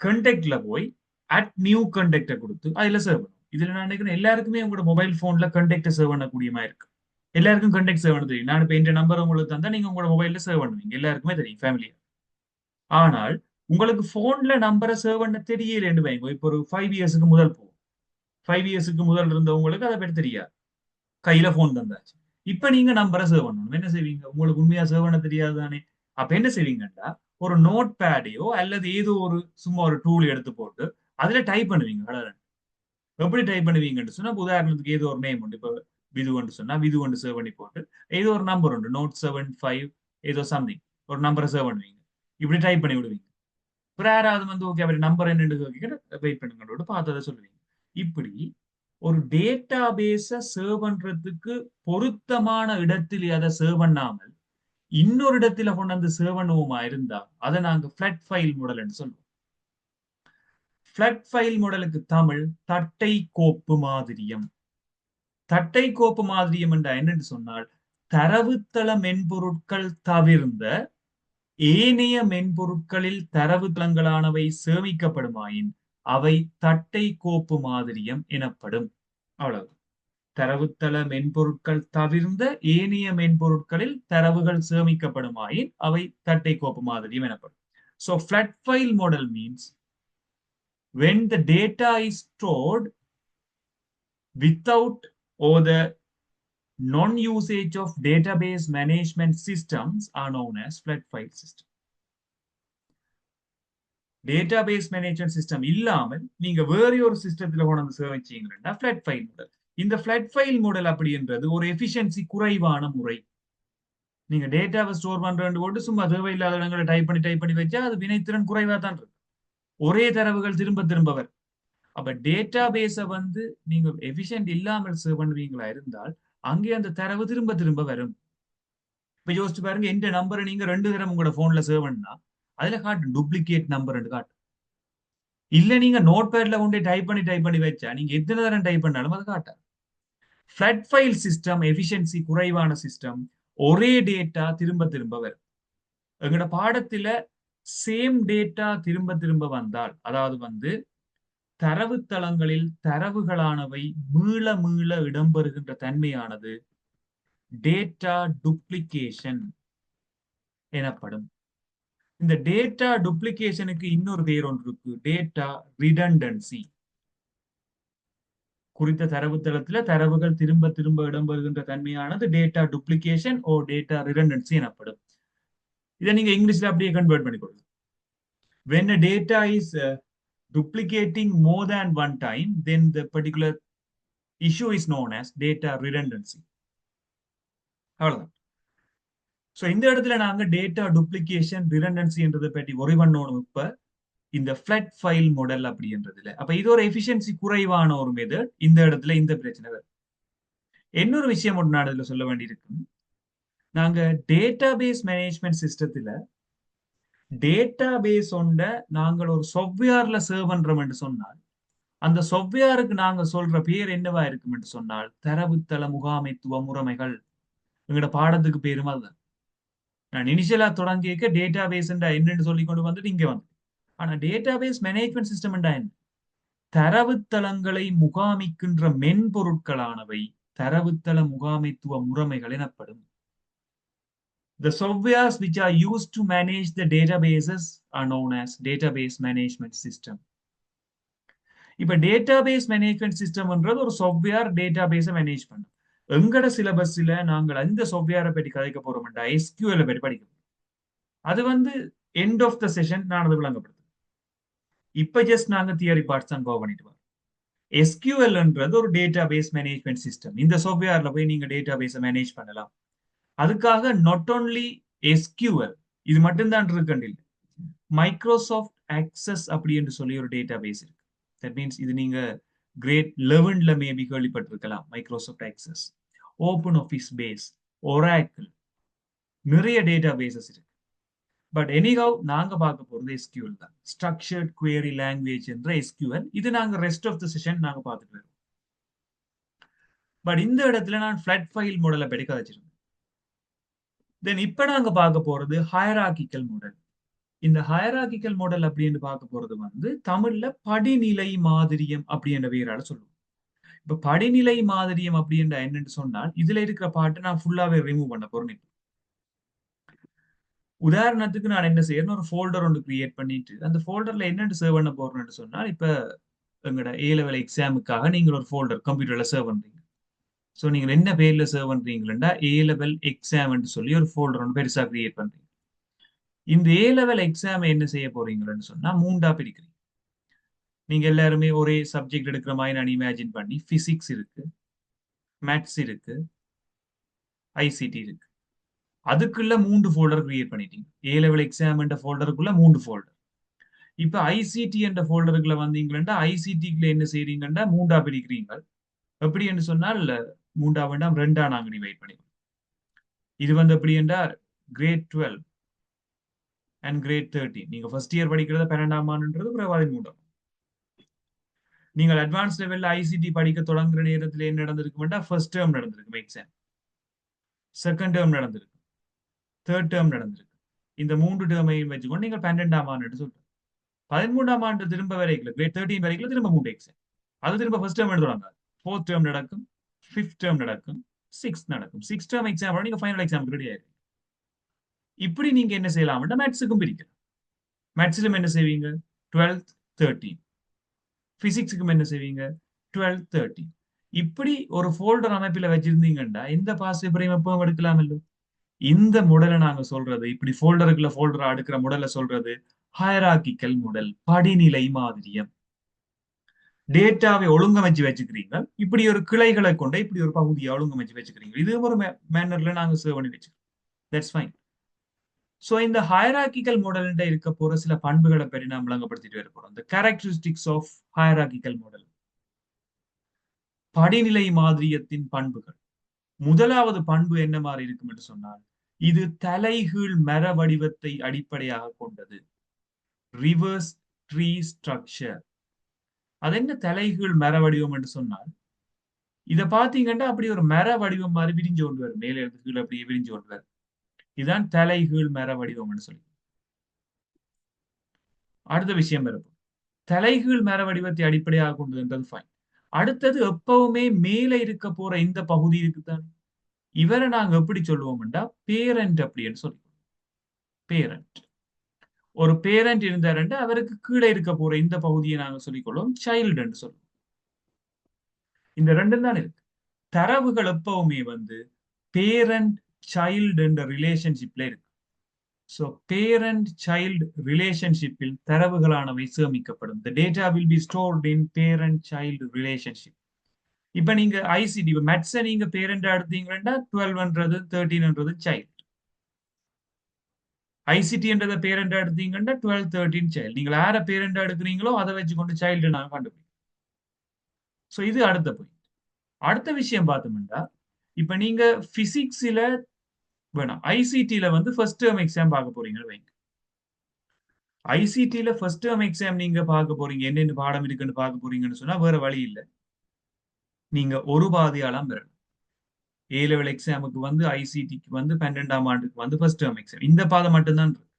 கண்டெக்ட்ல போய் அட் நியூ கண்டெக்ட கொடுத்து அதுல சர்வ் பண்ணுவோம். இதுல நான் நினைக்கிறேன் எல்லாருக்குமே உங்களோட மொபைல் போன்ல கண்டெக்ட சர்வ் பண்ணக்கூடிய மாதிரி இருக்கு. எல்லாருக்கும் கண்டெக்ட் சர்வ் பண்ண தெரியும். நான் இப்ப இந்த நம்பர் உங்களுக்கு தந்தா நீங்க உங்களோட மொபைல்ல சர்வ் பண்ணுவீங்க. எல்லாருக்குமே தெரியும் ஃபேமிலியா. ஆனால் உங்களுக்கு போன்ல நம்பரை சர்வ் பண்ண தெரியலன்னு வைங்க. இப்போ ஒரு 5 இயர்ஸுக்கு முதல் போகும். 5 இயர்ஸுக்கு முதல் இருந்தவங்களுக்கு அதை பற்றி தெரியாது. கையில போன் தந்தாச்சு. இப்ப நீங்க நம்பரை சர்வ் பண்ணணும். என்ன செய்வீங்க? உங்களுக்கு உண்மையா சர்வ் பண்ண தெரியாது தானே. அப்ப என்ன செய்வீங்கன்னா ஒரு நோட் பேடையோ அல்லது ஏதோ ஒரு சும்மா ஒரு டூல் எடுத்து போட்டு அதுல டைப் பண்ணுவீங்க. எப்படி டைப் பண்ணுவீங்கன்னு சொன்னா உதாரணத்துக்கு ஏதோ ஒரு நேம் உண்டு. இப்போ விது ஒன்று சொன்னா விது ஒன்று சேவ் பண்ணி போட்டு ஏதோ ஒரு நம்பர் உண்டு, நோட் 75 ஏதோ சம்திங் ஒரு நம்பரை சேவ் பண்ணுவீங்க. இப்படி டைப் பண்ணி விடுவீங்க. அப்புறம் யாராவது வந்து ஓகே அப்படி நம்பர் என்னன்னு வெயிட் பண்ணுங்க பார்த்ததை சொல்லுவீங்க. இப்படி ஒரு டேட்டா பேஸ சேவ் பண்றதுக்கு பொருத்தமான இடத்தில் அதை சேவ் பண்ணாமல் இன்னொரு இடத்துல கொண்டு வந்து சேவ் பண்ணுவோமா இருந்தா அதை நாங்க ஃபிளாட் ஃபைல் மாடல் சொல்லுவோம். ஃபிளாட் ஃபைல் மாடலுக்கு தமிழ் தட்டை கோப்பு மாதிரியம். தட்டை கோப்பு மாதிரியம் என்ற என்னன்னு சொன்னால் தரவுத்தள மென்பொருட்கள் தவிர்ந்த ஏனைய மென்பொருட்களில் தரவுத்தளங்களானவை சேமிக்கப்படுமாயின் அவை தட்டை கோப்பு மாதிரியம் எனப்படும். அவ்வளவு. தரவுத்தள மென்பொருட்கள் தவிர்ந்த ஏனைய மென்பொருட்களில் தரவுகள் சேமிக்கப்படுமாயின் அவை தட்டை கோப்பு மாதிரியம் எனப்படும். So flat file model means when the data is stored without or the non-usage of database management systems are known as flat file system. database management system இல்லாமல் நீங்க வேற ஒரு சிஸ்டத்துல கொண்டு வந்து சேமிச்சீங்கன்னா flat file model. இந்த flat file model அப்படின்றது ஒரு எஃபிஷியன்சி குறைவான முறை. நீங்க டேட்டாவை ஸ்டோர் பண்றேன்னு போட்டு சும்மா தேவையில்லாத இடங்களை டைப் பண்ணி வச்சா அது வினைத்திறன் குறைவா தான் இருக்கு. ஒரே தரவுகள் திரும்ப திரும்ப வரும். அப்ப டேட்டா பேஸ வந்து நீங்க எஃபிஷியன்ட் இல்லாமல் சேவ் பண்ணுவீங்களா இருந்தால் அங்கே அந்த தரவு திரும்ப திரும்ப வரும். இப்ப யோசிச்சு பாருங்க, எந்த நம்பரை நீங்க 2 தரம் உங்களோட போன்ல சேவ் பண்ணா அதுல காட்டும் டூப்ளிகேட் நம்பர் காட்டும். இல்ல நீங்க நோட் பேட்ல கொண்டு டைப் பண்ணி வச்சா நீங்க எத்தனை தரம் டைப் பண்ணாலும் அது காட்டாது. ஃபிளாட் ஃபைல் சிஸ்டம் எஃபிஷியன்சி குறைவான சிஸ்டம். ஒரே டேட்டா திரும்ப திரும்ப வரும். எங்களோட பாடத்துல சேம் டேட்டா திரும்ப திரும்ப வந்தால் அதாவது வந்து தரவுத்தளங்களில் தரவுகளானவை மீள மீள இடம்பெறுகின்ற தன்மையானது டேட்டா டூப்ளிகேஷன் எனப்படும். இந்த டேட்டா டூப்ளிகேஷனுக்கு இன்னொரு பேர் ஒன்று இருக்கு, டேட்டா ரிடண்டன்சி. குறித்த தரவுத்தளத்துல தரவுகள் திரும்ப திரும்ப இடம்பெறுகின்ற தன்மையானது டேட்டா டூப்ளிகேஷன் ஓ டேட்டா ரிடண்டன்சி எனப்படும். இதை நீங்க இங்கிலீஷ்ல அப்படியே கன்வெர்ட் பண்ணி கொடுங்க. when a data is duplicating more than one time, then the particular issue is known as data redundancy. அவ்வளவுதான். ஸோ இந்த இடத்துல நாங்க டேட்டா டூப்ளிகேஷன் ரிடண்டன்சின்றதை பற்றி ஒரி பண்ணணும். இப்ப இந்த ஃபிளாட் ஃபைல் மாடல் அப்படின்றதுல அப்ப இது ஒரு எஃபிஷியன்சி குறைவான ஒரு மெத்தட். இந்த இடத்துல இந்த பிரச்சனை வரும். இன்னொரு விஷயம் ஒன்று நான் இதுல சொல்ல வேண்டியிருக்கு. நாங்க டேட்டா பேஸ் மேனேஜ்மெண்ட் சிஸ்டத்துல டேட்டா பேஸ் ஒண்ட நாங்கள் ஒரு சாஃப்ட்வேர்ல சேவ் பண்றோம் என்று சொன்னால் அந்த சாஃப்ட்வேருக்கு நாங்க சொல்ற பேர் என்னவா இருக்கும் என்று சொன்னால் தரவுத்தள முகாமைத்துவ முறைமைகள். எங்களோட பாடத்துக்கு பேரும் அதுதான். நான் இனிஷியலா தொடங்கிக்க டேட்டா பேஸ் என்னன்னு சொல்லி கொண்டு வந்துட்டு இங்க வந்து, ஆனா டேட்டா பேஸ் மேனேஜ்மெண்ட் சிஸ்டம் என்ன? தரவுத்தளங்களை முகாமிக்கின்ற மென்பொருட்களானவை தரவுத்தள முகாமைத்துவ முறைமைகள் எனப்படும். The softwares which are used to manage the databases are known as database management system. இப்ப டேட்டாபேஸ் மேனேஜ்மெண்ட் சிஸ்டம்ன்றது ஒரு சாஃப்ட்வேர் டேட்டாபேஸை மேனேஜ் பண்ணும். எங்கட சிலபஸ்ல நாங்கள் அந்த சாஃப்ட்வேரை பற்றி கதைக்க போறோம்டா எஸ்கியூஎல் பற்றி படிக்கணும். அது வந்து எண்ட் ஆஃப் த செஷன் நான் அது விளங்கப்படுத்தும். இப்ப ஜஸ்ட் நாங்க தியரி பார்ட்ஸ் தான் கவர் பண்ணிட்டு வரோம். எஸ்கியூஎல்ன்றது ஒரு டேட்டாபேஸ் மேனேஜ்மெண்ட் சிஸ்டம். இந்த சாஃப்ட்வேர்ல போய் நீங்க டேட்டாபேஸை மேனேஜ் பண்ணலாம். அதுக்காக நாட் ஓன்லி எஸ்கியூஎல் இது மட்டும்தான் இருக்குன்னு இல்லை, மைக்ரோசாஃப்ட் ஆக்சஸ் அப்படி என்று சொல்லி ஒரு டேட்டாபேஸ் இருக்கு. தட் மீன்ஸ் இது நீங்க கிரேட் 11ல மேபி கேள்விப்பட்டிருக்கலாம். Microsoft Access, Open Office base, Oracle, நிறைய டேட்டா பேசஸ் இருக்கு. பட் எனிஹவ் நாங்க பார்க்க போறது எஸ்கியூஎல் தான். ஸ்ட்ரக்சர்ட் குவெரி லாங்குவேஜ் என்ற எஸ்கியூஎல். இது நாங்க ரெஸ்ட் ஆஃப் த செஷன் நாங்க பார்த்துட்டு வரோம். பட் இந்த இடத்துல நான் ஃபிளட் ஃபைல் மாடலை பற்றி கதைச்சிருந்தேன். தென் இப்ப நாங்க பார்க்க போறது ஹையரார்கிக்கல் மாடல். இந்த ஹையரார்கிக்கல் மாடல் அப்படின்னு பார்க்க போறது வந்து தமிழ்ல படிநிலை மாதிரியம் அப்படின்ற பேரால சொல்லுவோம். இப்ப படிநிலை மாதிரியம் அப்படின்ற என்னன்னு சொன்னால் இதுல இருக்கிற பாட்டை நான் ஃபுல்லாவே ரிமூவ் பண்ண போறேன். உதாரணத்துக்கு நான் என்ன செய்யறேன், ஒரு ஃபோல்டர் ஒன்று கிரியேட் பண்ணிட்டு அந்த ஃபோல்டர்ல என்னென்னு சேவ் பண்ண போறேன்னு சொன்னால், இப்ப எங்களோட ஏ லெவல் எக்ஸாமுக்காக நீங்க ஒரு ஃபோல்டர் கம்ப்யூட்டர்ல சேவ் பண்றீங்க. ஸோ நீங்க என்ன பேர்ல சேவ் பண்றீங்களா, ஏ லெவல் எக்ஸாம் சொல்லி ஒரு ஃபோல்டர் ஒன்று பெருசா கிரியேட் பண்றீங்க. இந்த ஏ லெவல் எக்ஸாம் என்ன செய்ய போறீங்கன்னு சொன்னா 3ஆ பிரிக்கிறீங்க. நீங்க எல்லாருமே ஒரே சப்ஜெக்ட் எடுக்கிற மாதிரி நான் இமேஜின் பண்ணி, பிசிக்ஸ் இருக்கு, மேத்ஸ் இருக்கு, ஐசிடி இருக்கு. அதுக்குள்ள 3 ஃபோல்டர் கிரியேட் பண்ணிட்டீங்க. ஏ லெவல் எக்ஸாம் என்ற ஃபோல்டருக்குள்ள 3 ஃபோல்டர். இப்ப ஐசிடி என்ற ஃபோல்டருக்குள்ள வந்தீங்கன்னா ஐசிடிக்குள்ள என்ன செய்றீங்கன்னா 3ஆ பிரிக்கிறீங்க. எப்படி என்று சொன்னால் 3ஆ வேண்டாம் 2ஆ நாங்க டிவைட் பண்ணிடுவோம். இது வந்து எப்படி என்றால் கிரேட் 12 அண்ட் கிரேட் 13. நீங்க ஃபர்ஸ்ட் இயர் படிக்கிறத 12ஆம் ஆண்டுன்றது பிறகு 13ஆம். நீங்கள் அட்வான்ஸ் லெவல்ல ஐசிடி படிக்க தொடங்குற நேரத்தில் என்ன நடந்திருக்கு, ஃபர்ஸ்ட் டேர்ம் நடந்திருக்கு எக்ஸாம், செகண்ட் டேர்ம் நடந்திருக்கு, தேர்ட் டேர்ம் நடந்திருக்கு. இந்த 3 டேர்மையும் வச்சுக்கொண்டு நீங்கள் 12ஆம் ஆண்டு சொல்றோம். 13ஆம் ஆண்டு திரும்ப வரைக்கும் கிரேட் 13 வரைக்கும் திரும்ப 3 எக்ஸாம். அது திரும்ப ஃபர்ஸ்ட் டேர்ம் எழுதுவாங்க. ஃபோர்த் டேர்ம் நடக்கும், ஃபிஃப்த் டேர்ம் நடக்கும், சிக்ஸ்த் நடக்கும். சிக்ஸ்த் டேர்ம் எக்ஸாம் நீங்க ஃபைனல் எக்ஸாம் ரெடி ஆயிருக்கு. இப்படி நீங்க என்ன செய்யலாம், மேத்ஸுக்கும் பிரிக்கலாம். மேத்ஸிலும் என்ன செய்வீங்க, 12th 13. பிசிக்ஸுக்கும் என்ன செய்வீங்க, 12th 13. இப்படி ஒரு ஃபோல்டர் அமைப்பில் வச்சிருந்தீங்கன்னா இந்த பாஸ் பேப்பரையும் எப்பவும் எடுக்கலாம் இல்ல. இந்த மாடலை நாங்க சொல்றது, இப்படி ஃபோல்டருக்குள்ள ஃபோல்டர் அடுக்கிற மாடலை சொல்றது ஹையரார்கிக்கல் மாடல், படிநிலை மாதிரியம். டேட்டாவை ஒழுங்கமைச்சு வச்சுக்கிறீங்க. இப்படி ஒரு கிளைகளை கொண்ட இப்படி ஒரு பகுதியை ஒழுங்கமைச்சு வச்சுக்கிறீங்க. இது ஒரு மேனர்ல நாங்க சேவ் பண்ணி வச்சுக்கிறோம். That's fine. சோ இந்த ஹையரார்கிக்கல் மாடல்ல இருக்க போற சில பண்புகளை பற்றி நாம் விளங்கப்படுத்திட்டு வர போறோம். The characteristics of hierarchical model. படிநிலை மாதிரியத்தின் பண்புகள். முதலாவது பண்பு என்ன மாதிரி இருக்கும் என்று சொன்னால், இது தலைகீழ் மர வடிவத்தை அடிப்படையாக கொண்டது. Reverse tree structure. அது என்ன தலைகீழ் மர வடிவம் என்று சொன்னால், இத பாத்தீங்கன்னா அப்படி ஒரு மர வடிவம் மாதிரி விரிஞ்சு கொண்டு வரும். மேலே இருந்து கீழே அப்படியே விரிஞ்சு கொண்டு வரும். இதுதான் தலைகீழ் மர வடிவம் சொல்லி. அடுத்த விஷயம் இருக்கும், தலைகீழ் மர வடிவத்தை அடிப்படையாக கொண்டதுன்றது ஃபைன். அடுத்தது எப்பவுமே மேலே இருக்க போற இந்த பகுதி இருக்குதான், இவரை நாங்க எப்படி சொல்லுவோம்டா பேரண்ட் அப்படின்னு சொல்லுவோம். பேரண்ட், ஒரு பேரண்ட் இருந்தாருன்னா அவருக்கு கீழே இருக்க போற இந்த பகுதியை நாங்க சொல்லிக்கொள்வோம் சைல்டு என்று சொல்லுவோம். இந்த ரெண்டும் தான் இருக்கு. தரவுகள் எப்பவுமே வந்து பேரண்ட் சைல்டு என்ற ரிலேஷன்ஷிப்ல இருக்கு. சோ பேரண்ட் சைல்டு ரிலேஷன்ஷிப்பில் தரவுகளானவை சேமிக்கப்படும். The data will be stored in parent child relationship. இப்ப நீங்க ஐசிடி மேத்ஸை நீங்க பேரண்ட் எடுத்தீங்கன்னா 12ன்றது 13ன்றது சைல்டு. ஐசிடி என்றதை பேரண்ட் எடுத்தீங்கன்னா 12 13 சைல்டு. நீங்க யார பேரண்ட் எடுக்கிறீங்களோ அதை வச்சுக்கொண்டு சைல்டு நாங்க கண்டுபிடிக்கும். சோ இது அடுத்த பாயிண்ட். அடுத்த விஷயம் பார்த்தோம்னா, இப்ப நீங்க பிசிக்ஸ்ல வேணாம் ஐசிடில வந்து ஃபர்ஸ்ட் டேர்ம் எக்ஸாம் பார்க்க போறீங்க வைங்க. ஐசிடில ஃபர்ஸ்ட் டேர்ம் எக்ஸாம் நீங்க பார்க்க போறீங்க, என்னென்ன பாடம் இருக்குன்னு பார்க்க போறீங்கன்னு சொன்னா வேற வழி இல்லை, நீங்க ஒரு பாதியாலாம் பெறணும். ஏ லெவல் எக்ஸாமுக்கு வந்து ஐசிடிக்கு வந்து 12ஆம் ஆண்டுக்கு வந்து ஃபர்ஸ்ட் டேர்ம் எக்ஸாம் இந்த பாதை மட்டும்தான் இருக்கு.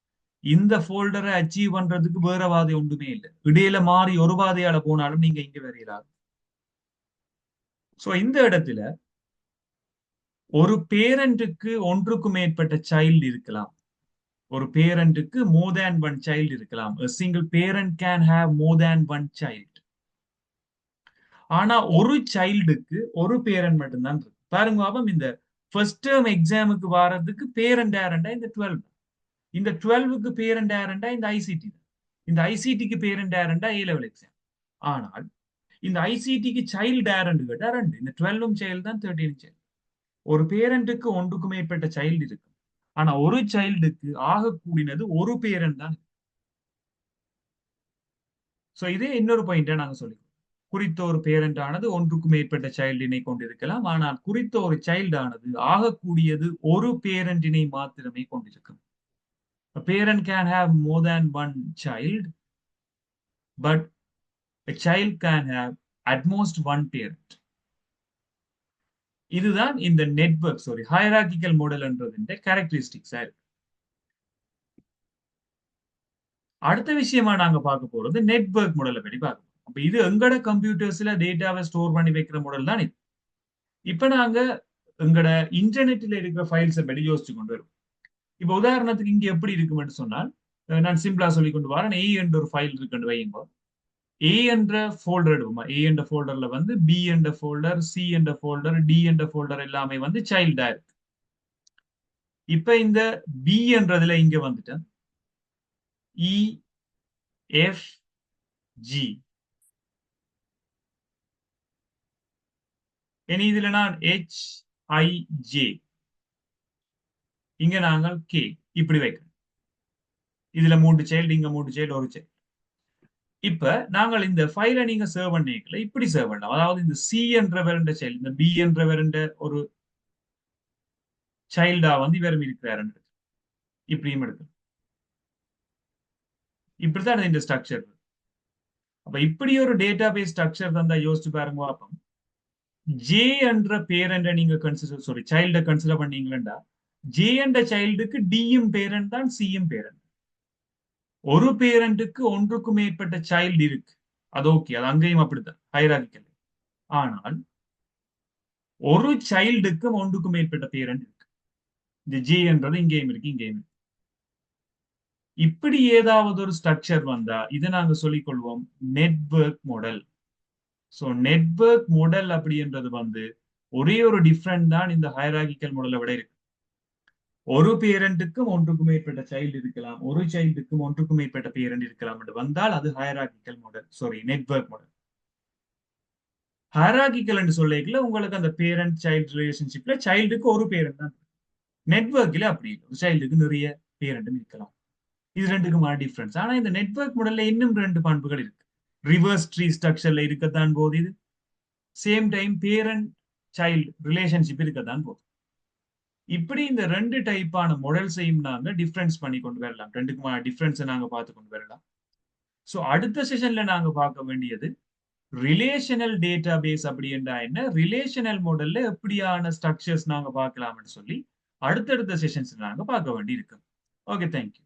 இந்த ஃபோல்டரை அச்சீவ் பண்றதுக்கு வேற பாதை ஒன்றுமே இல்லை. இடையில மாறி ஒரு பாதையால போனாலும் நீங்க இங்க வரையலாம். சோ இந்த இடத்துல ஒரு பேரண்ட்டுக்கு ஒன்றுக்கும் மேற்பட்ட சைல்டு இருக்கலாம். ஒரு பேரண்ட்டுக்கு more than one child இருக்கலாம். A single parent can have more than one child. ஆனா ஒரு சைல்டுக்கு ஒரு பேரண்ட் மட்டும்தான் இருக்கு. பாருங்க பாப்போம், இந்த ஃபர்ஸ்ட் டேர்ம் எக்ஸாமுக்கு வாரதுக்கு பேரண்ட் யாரண்டா இந்த 12. இந்த 12க்கு பேரண்ட் யாரண்டா இந்த ஐசிடி. இந்த ஐசிடிக்கு பேரண்ட் யாரண்டா ஏ லெவல் எக்ஸாம். ஆனால் இந்த ஐசிடிக்கு சைல்டு யாரண்டு கேட்டா 2. இந்த 12ம் சைல்டு தான், 13 சைல்டு. ஒரு பேரண்ட்டுக்கு ஒன்றுக்கும் மேற்பட்ட சைல்டு இருக்கு. ஆனா ஒரு சைல்டுக்கு ஆக கூடினது ஒரு பேரண்ட் தான். சோ இதே இன்னொரு பாயிண்டா நாங்க சொல்லிக்கிறோம். குறித்த ஒரு பேரண்ட் ஆனது ஒன்றுக்கும் மேற்பட்ட சைல்டினை கொண்டிருக்கலாம். ஆனால் குறித்த ஒரு சைல்டு ஆனது ஆகக்கூடியது ஒரு பேரண்டினை மாத்திரமே கொண்டிருக்கும். A parent can have more than one child, but a child can have at most one parent. இதுதான் இந்த நெட்வொர்க் ஹைரார்கிக்கல் மாடல்ன்றதின் கேரக்டரிஸ்டிக்ஸா இருக்கு. அடுத்த விஷயமா நாங்க பார்க்க போறது நெட்வொர்க் மாடலை பற்றி பார்க்க போறோம். அப்ப இது எங்கட கம்ப்யூட்டர்ஸ்ல டேட்டாவை ஸ்டோர் பண்ணி வைக்கிற மாடல் தான் இது. இப்ப நாங்க எங்கட இன்டர்நெட்ல இருக்கிற ஃபைல்ஸை பற்றி யோசிச்சு கொண்டு வரும். இப்ப உதாரணத்துக்கு இங்க எப்படி இருக்கும்னு சொன்னால், நான் சிம்பிளா சொல்லி கொண்டு வரேன். ஏ என்ற ஒரு ஃபைல் இருக்குன்னு வையுங்க. ஏ என்ற ஃபோல்டர் எடுப்போமா. ஏ என்ற ஃபோல்டர்ல வந்து பி என்ற ஃபோல்டர், சி என்ற ஃபோல்டர், டி என்ற ஃபோல்டர் எல்லாமே வந்து சைல்டா இருக்கு. இப்ப இந்த பி என்றதுல இங்க வந்துட்டேன். E F G. இனி இதுல நான் ஹெச் ஐ ஜே, இங்க நாங்கள் கே இப்படி வைக்கிறோம். இதுல 3 சைல்டு, இங்க 3 சைல்டு, ஒரு சைல்டு. இப்ப நாங்கள் இந்த ஃபைலை நீங்க சர்வ் பண்ணிக்கல இப்படி சர்வ் பண்ணலாம். அதாவது இந்த சி என்ற வேறண்ட சைல்டு, இந்த பி என்ற வேறண்ட ஒரு சைல்டா வந்து இவரும் இருக்கிறாரு. இப்படியும் எடுக்கணும். இப்படித்தான் இந்த ஸ்ட்ரக்சர். அப்ப இப்படி ஒரு டேட்டா பேஸ் ஸ்ட்ரக்சர் தந்தா யோசிச்சு பாருங்க. அப்போ ஜே என்ற பேரண்ட நீங்க கன்சிடர் சைல்ட கன்சிடர் பண்ணீங்களா, ஜே என்ற சைல்டுக்கு டியும் பேரண்ட் தான், சியும் பேரண்ட். ஒரு பேரண்ட்டுக்கு ஒன்றுக்கும் மேற்பட்ட சைல்டு இருக்கு, அது ஓகே, அது அங்கேயும் அப்படித்தான் ஹைரார்கிக்கல். ஆனால் ஒரு சைல்டுக்கும் ஒன்றுக்கும் மேற்பட்ட பேரண்ட் இருக்கு. இந்த ஜே என்றது இங்கேயும் இருக்கு, இங்கேயும் இருக்கு. இப்படி ஏதாவது ஒரு ஸ்ட்ரக்சர் வந்தா இதை நாங்க சொல்லிக் கொள்வோம் network model. So network model அப்படின்றது வந்து ஒரே ஒரு டிஃபரண்ட் தான் இந்த ஹைரார்கிக்கல் மாடலை விட இருக்கு. ஒரு பேரண்ட்டுக்கும் ஒன்றுக்கும் மேற்பட்ட சைல்டு இருக்கலாம், ஒரு சைல்டுக்கும் ஒன்றுக்கும் மேற்பட்ட பேரண்ட் இருக்கலாம் என்று வந்தால் அது hierarchical model, network model. Hierarchical என்று சொல்லிக்கல உங்களுக்கு அந்த பேரண்ட் சைல்டு ரிலேஷன்ஷிப்ல சைல்டுக்கு ஒரு பேரண்ட் தான். நெட்வொர்க்ல அப்படி இல்லை, ஒரு சைல்டுக்கு நிறைய பேரண்ட்டும் இருக்கலாம். இது ரெண்டுக்குமான டிஃபரன்ஸ். ஆனா இந்த நெட்வொர்க் மாடல்ல இன்னும் 2 பண்புகள் இருக்கு. ரிவர்ஸ் ட்ரீ ஸ்ட்ரக்சர்ல இருக்கத்தான் போது, இது same time parent child relationship இருக்கத்தான் போகுது. இப்படி இந்த 2 டைப்பான மாடல்ஸையும் நாங்க டிஃபரன்ஸ் பண்ணி கொண்டு வரலாம். ரெண்டுக்குமான டிஃபரன்ஸை நாங்க பார்த்து கொண்டு வரலாம். ஸோ அடுத்த செஷன்ல நாங்க பார்க்க வேண்டியது ரிலேஷனல் டேட்டா பேஸ் அப்படின்னா என்ன, ரிலேஷனல் மாடல்ல எப்படியான ஸ்ட்ரக்சர்ஸ் நாங்க பார்க்கலாம்னு சொல்லி அடுத்தடுத்த செஷன்ஸ் நாங்க பார்க்க வேண்டி இருக்கு. Okay, thank you.